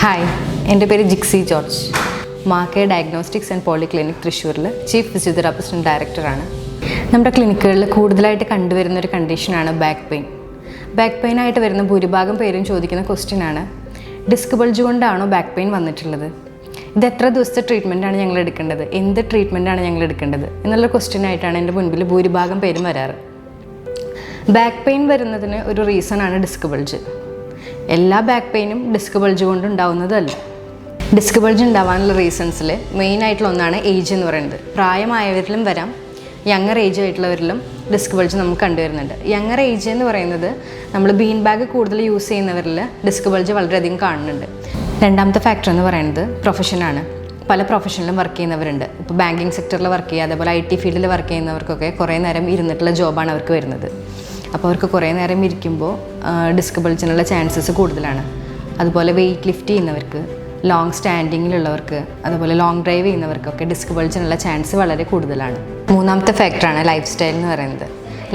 Hi, എൻ്റെ പേര് Jixy George. മാക്കെ diagnostics and polyclinic തൃശ്ശൂരിൽ ചീഫ് ഫിസിയോതെറാപ്പിസ്റ്റ് ആൻഡ് ഡയറക്ടറാണ്. നമ്മുടെ ക്ലിനിക്കുകളിൽ കൂടുതലായിട്ട് കണ്ടുവരുന്ന ഒരു കണ്ടീഷനാണ് ബാക്ക് പെയിൻ. ബാക്ക് പെയിനായിട്ട് വരുന്ന ഭൂരിഭാഗം പേരും ചോദിക്കുന്ന ക്വസ്റ്റ്യനാണ്, ഡിസ്ക് ബൾജ് കൊണ്ടാണോ ബാക്ക് പെയിൻ വന്നിട്ടുള്ളത്? ഇത് എത്ര ദിവസത്തെ ട്രീറ്റ്മെൻറ്റാണ് ഞങ്ങൾ എടുക്കേണ്ടത്? എന്ത് ട്രീറ്റ്മെൻറ്റാണ് ഞങ്ങൾ എടുക്കേണ്ടത് എന്നുള്ള ക്വസ്റ്റ്യനായിട്ടാണ് എൻ്റെ മുൻപിൽ ഭൂരിഭാഗം പേരും വരാറ്. ബാക്ക് പെയിൻ വരുന്നതിന് ഒരു റീസണാണ് ഡിസ്ക് ബൾജ്. എല്ലാ ബാക്ക് പെയിനും ഡിസ്ക് ബൾജ് കൊണ്ട് ഉണ്ടാവുന്നതല്ല. ഡിസ്ക് ബൾജ് ഉണ്ടാവാനുള്ള റീസൺസിൽ മെയിനായിട്ടുള്ള ഒന്നാണ് ഏജ് എന്ന് പറയുന്നത്. പ്രായമായവരിലും വരാം, യങ്ങർ ഏജ് ആയിട്ടുള്ളവരിലും ഡിസ്ക് ബൾജ് നമുക്ക് കണ്ടുവരുന്നുണ്ട്. യങ്ങർ ഏജ് എന്ന് പറയുന്നത് നമ്മൾ ബീൻ ബാഗ് കൂടുതൽ യൂസ് ചെയ്യുന്നവരിൽ ഡിസ്ക് ബൾജ് വളരെയധികം കാണുന്നുണ്ട്. രണ്ടാമത്തെ ഫാക്ടർ എന്ന് പറയുന്നത് പ്രൊഫഷനാണ്. പല പ്രൊഫഷനിലും വർക്ക് ചെയ്യുന്നവരുണ്ട്. ഇപ്പോൾ ബാങ്കിങ് സെക്ടറിൽ വർക്ക് ചെയ്യുക, അതേപോലെ IT ഫീൽഡിൽ വർക്ക് ചെയ്യുന്നവർക്കൊക്കെ കുറേ നേരം ഇരുന്നിട്ടുള്ള ജോബാണ് അവർക്ക് വരുന്നത്. അപ്പോൾ അവർക്ക് കുറേ നേരം ഇരിക്കുമ്പോൾ ഡിസ്ക് ബൾജിനുള്ള ചാൻസസ് കൂടുതലാണ്. അതുപോലെ വെയിറ്റ് ലിഫ്റ്റ് ചെയ്യുന്നവർക്ക്, ലോങ് സ്റ്റാൻഡിങ്ങിലുള്ളവർക്ക്, അതുപോലെ ലോങ് ഡ്രൈവ് ചെയ്യുന്നവർക്കൊക്കെ ഡിസ്ക് ബൾജിനുള്ള ചാൻസ് വളരെ കൂടുതലാണ്. മൂന്നാമത്തെ ഫാക്ടറാണ് ലൈഫ് സ്റ്റൈൽ എന്ന് പറയുന്നത്.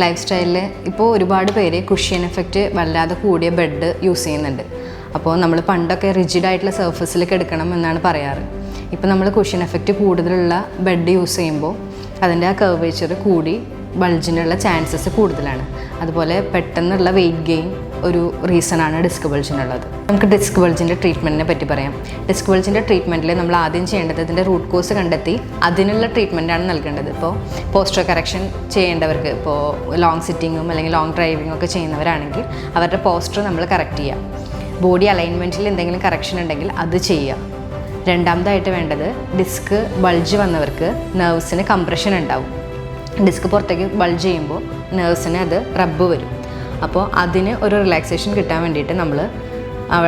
ലൈഫ് സ്റ്റൈലിൽ ഇപ്പോൾ ഒരുപാട് പേര് കുഷ്യൻ എഫക്റ്റ് വല്ലാതെ കൂടിയ ബെഡ് യൂസ് ചെയ്യുന്നുണ്ട്. അപ്പോൾ നമ്മൾ പണ്ടൊക്കെ റിജിഡായിട്ടുള്ള സർഫസിലേക്ക് എടുക്കണം എന്നാണ് പറയാറ്. ഇപ്പോൾ നമ്മൾ കുഷ്യൻ എഫക്റ്റ് കൂടുതലുള്ള ബെഡ് യൂസ് ചെയ്യുമ്പോൾ അതിൻ്റെ ആ കർവേച്ചർ കൂടി ബൾജിനുള്ള ചാൻസസ് കൂടുതലാണ്. അതുപോലെ പെട്ടെന്നുള്ള വെയിറ്റ് ഗെയിൻ ഒരു റീസണാണ് ഡിസ്ക് ബൾജിനുള്ളത്. നമുക്ക് ഡിസ്ക് ബൾജിൻ്റെ ട്രീറ്റ്മെൻറ്റിനെ പറ്റി പറയാം. ഡിസ്ക് ബൾജിൻ്റെ ട്രീറ്റ്മെൻറ്റിൽ നമ്മൾ ആദ്യം ചെയ്യേണ്ടത് ഇതിൻ്റെ റൂട്ട് കോസ് കണ്ടെത്തി അതിനുള്ള ട്രീറ്റ്മെൻറ്റാണ് നൽകേണ്ടത്. ഇപ്പോൾ പോസ്റ്റർ കറക്ഷൻ ചെയ്യേണ്ടവർക്ക്, ഇപ്പോൾ ലോങ് സിറ്റിങ്ങും അല്ലെങ്കിൽ ലോങ് ഡ്രൈവിങ്ങും ഒക്കെ ചെയ്യുന്നവരാണെങ്കിൽ അവരുടെ പോസ്റ്റർ നമ്മൾ കറക്റ്റ് ചെയ്യുക. ബോഡി അലൈൻമെൻറ്റിൽ എന്തെങ്കിലും കറക്ഷൻ ഉണ്ടെങ്കിൽ അത് ചെയ്യുക. രണ്ടാമതായിട്ട് വേണ്ടത്, ഡിസ്ക് ബൾജ് വന്നവർക്ക് നെർവ്സിന് കംപ്രഷൻ ഉണ്ടാവും. ഡിസ്ക് പുറത്തേക്ക് ബൾജ് ചെയ്യുമ്പോൾ നെർവ്സിന് അത് റബ്ബ് വരും. അപ്പോൾ അതിന് ഒരു റിലാക്സേഷൻ കിട്ടാൻ വേണ്ടിയിട്ട് നമ്മൾ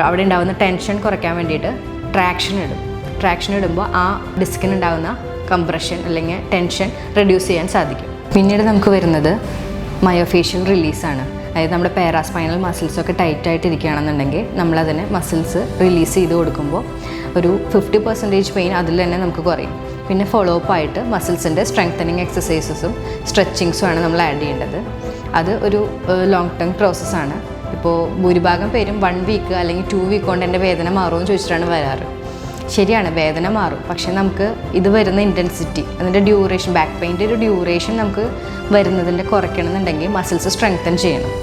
അവിടെ ഉണ്ടാകുന്ന ടെൻഷൻ കുറയ്ക്കാൻ വേണ്ടിയിട്ട് ട്രാക്ഷൻ ഇടുമ്പോൾ ആ ഡിസ്കിനുണ്ടാകുന്ന കംപ്രഷൻ അല്ലെങ്കിൽ ടെൻഷൻ റെഡ്യൂസ് ചെയ്യാൻ സാധിക്കും. പിന്നീട് നമുക്ക് വരുന്നത് മയോഫേഷ്യൽ റിലീസാണ്. അതായത് നമ്മുടെ പാരാസ്പൈനൽ മസിൽസൊക്കെ ടൈറ്റായിട്ട് ഇരിക്കുകയാണെന്നുണ്ടെങ്കിൽ നമ്മളതിന് മസിൽസ് റിലീസ് ചെയ്ത് കൊടുക്കുമ്പോൾ ഒരു 50% പെയിൻ അതിൽ തന്നെ നമുക്ക് കുറയും. പിന്നെ ഫോളോ അപ്പ് ആയിട്ട് മസിൽസിൻ്റെ സ്ട്രെങ്തനിങ് എക്സസൈസസും സ്ട്രെച്ചിങ്സും നമ്മൾ ആഡ് ചെയ്യേണ്ടത്. അത് ഒരു ലോങ് ടേം പ്രോസസ്സാണ്. ഇപ്പോൾ ഭൂരിഭാഗം പേരും 1 വീക്ക് അല്ലെങ്കിൽ 2 വീക്ക് കൊണ്ട് എൻ്റെ വേദന മാറുമെന്ന് ചോദിച്ചിട്ടാണ് വരാറ്. ശരിയാണ്, വേദന മാറും. പക്ഷേ നമുക്ക് ഇത് വരുന്ന ഇൻറ്റൻസിറ്റി, അതിൻ്റെ ഡ്യൂറേഷൻ, ബാക്ക് പെയിൻ്റെ ഒരു ഡ്യൂറേഷൻ നമുക്ക് വരുന്നതിൻ്റെ കുറയ്ക്കണമെന്നുണ്ടെങ്കിൽ മസിൽസ് സ്ട്രെങ്തൻ ചെയ്യണം.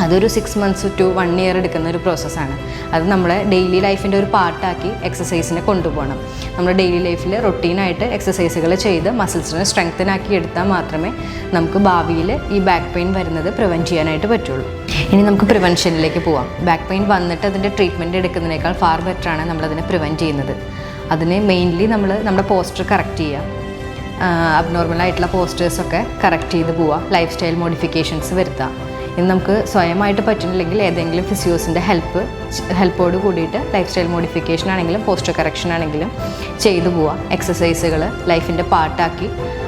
അതൊരു 6 months to 1 year എടുക്കുന്ന ഒരു പ്രോസസ്സാണ്. അത് നമ്മുടെ ഡെയിലി ലൈഫിൻ്റെ ഒരു പാർട്ടാക്കി എക്സസൈസിനെ കൊണ്ടുപോകണം. നമ്മുടെ ഡെയിലി ലൈഫിൽ റൊട്ടീനായിട്ട് എക്സസൈസുകൾ ചെയ്ത് മസിൽസിനെ സ്ട്രെങ്തനാക്കി എടുത്താൽ മാത്രമേ നമുക്ക് ഭാവിയിൽ ഈ ബാക്ക് പെയിൻ വരുന്നത് പ്രിവെൻറ്റ് ചെയ്യാനായിട്ട് പറ്റുള്ളൂ. ഇനി നമുക്ക് പ്രിവെൻഷനിലേക്ക് പോവാം. ബാക്ക് പെയിൻ വന്നിട്ട് അതിൻ്റെ ട്രീറ്റ്മെൻറ്റ് എടുക്കുന്നതിനേക്കാൾ ഫാർ ബെറ്ററാണ് നമ്മളതിനെ പ്രിവെൻറ്റ് ചെയ്യുന്നത്. അതിന് മെയിൻലി നമ്മുടെ പോസ്റ്റർ കറക്റ്റ് ചെയ്യുക, അബ്നോർമലായിട്ടുള്ള പോസ്റ്റേഴ്സൊക്കെ കറക്റ്റ് ചെയ്ത് പോവുക, ലൈഫ് സ്റ്റൈൽ മോഡിഫിക്കേഷൻസ് വരുത്താം. ഇന്ന് നമുക്ക് സ്വയമായിട്ട് പറ്റുന്നില്ലെങ്കിൽ ഏതെങ്കിലും ഫിസിയോസിൻ്റെ ഹെൽപ്പോട് കൂടിയിട്ട് ലൈഫ് സ്റ്റൈൽ മോഡിഫിക്കേഷൻ ആണെങ്കിലും പോസ്റ്റർ കറക്ഷൻ ആണെങ്കിലും ചെയ്തു പോവുക. എക്സസൈസുകൾ ലൈഫിൻ്റെ പാർട്ടാക്കി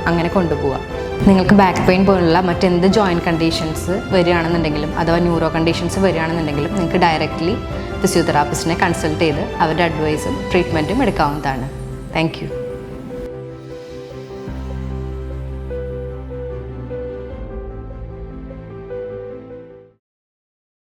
അങ്ങനെ കൊണ്ടുപോവുക. നിങ്ങൾക്ക് ബാക്ക് പെയിൻ പോലുള്ള മറ്റെന്ത് ജോയിൻറ്റ് കണ്ടീഷൻസ് വരികയാണെന്നുണ്ടെങ്കിലും അഥവാ ന്യൂറോ കണ്ടീഷൻസ് വരികയാണെന്നുണ്ടെങ്കിലും നിങ്ങൾക്ക് ഡയറക്റ്റ്ലി ഫിസിയോതെറാപ്പിസ്റ്റിനെ കൺസൾട്ട് ചെയ്ത് അവരുടെ അഡ്വൈസും ട്രീറ്റ്മെൻറ്റും എടുക്കാവുന്നതാണ്. Thank you.